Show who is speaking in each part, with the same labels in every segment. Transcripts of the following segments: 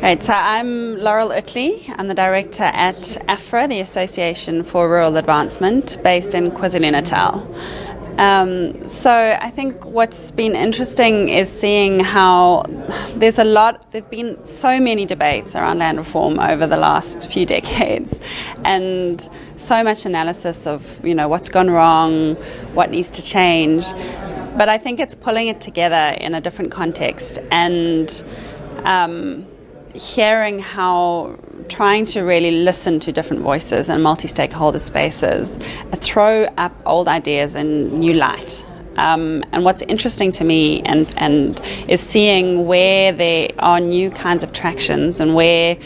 Speaker 1: Great. So I'm Laurel Oettle. I'm the director at AFRA, the Association for Rural Advancement, based in KwaZulu-Natal. So I think what's been interesting is seeing how there've been so many debates around land reform over the last few decades, and so much analysis of, what's gone wrong, what needs to change. But I think it's pulling it together in a different context and hearing how trying to really listen to different voices and multi-stakeholder spaces throw up old ideas in new light. And what's interesting to me and is seeing where there are new kinds of tractions and where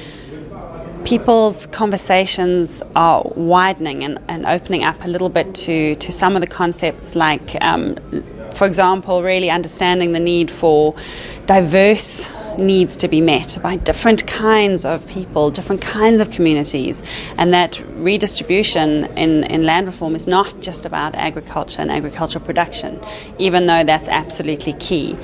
Speaker 1: people's conversations are widening and opening up a little bit to some of the concepts like, for example, really understanding the need for diverse needs to be met by different kinds of people, different kinds of communities, and that redistribution in land reform is not just about agriculture and agricultural production, even though that's absolutely key.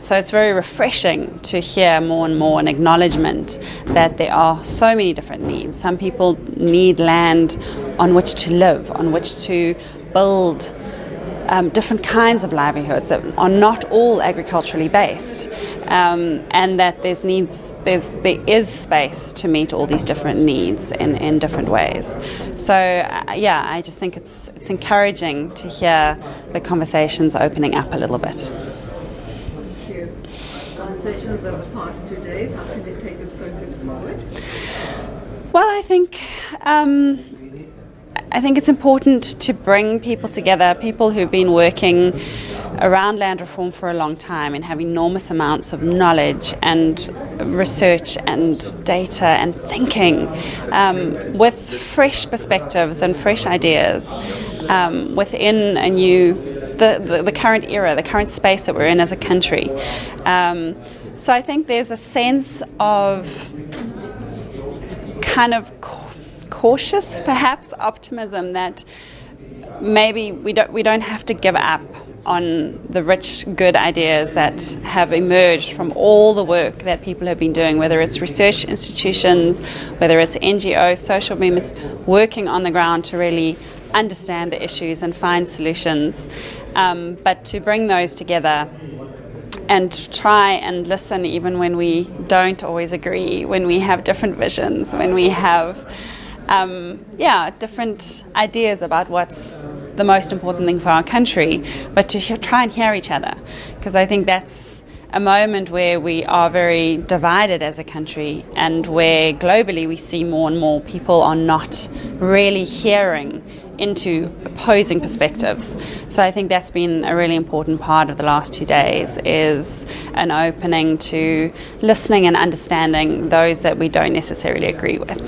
Speaker 1: So it's very refreshing to hear more and more an acknowledgement that there are so many different needs. Some people need land on which to live, on which to build different kinds of livelihoods that are not all agriculturally based, and that there is space to meet all these different needs in different ways. So I just think it's encouraging to hear the conversations opening up a little bit.
Speaker 2: Thank you. Conversations over the past 2 days, how can they take this process forward?
Speaker 1: Well, I think it's important to bring people together, people who've been working around land reform for a long time and have enormous amounts of knowledge and research and data and thinking, with fresh perspectives and fresh ideas within the current era, the current space that we're in as a country. So I think there's a sense of kind of cautious, perhaps, optimism that maybe we don't have to give up on the rich, good ideas that have emerged from all the work that people have been doing, whether it's research institutions, whether it's NGOs, social movements, working on the ground to really understand the issues and find solutions. But to bring those together and try and listen even when we don't always agree, when we have different visions, when we have different ideas about what's the most important thing for our country, but to try and hear each other, because I think that's a moment where we are very divided as a country, and where globally we see more and more people are not really hearing into opposing perspectives. So I think that's been a really important part of the last 2 days, is an opening to listening and understanding those that we don't necessarily agree with.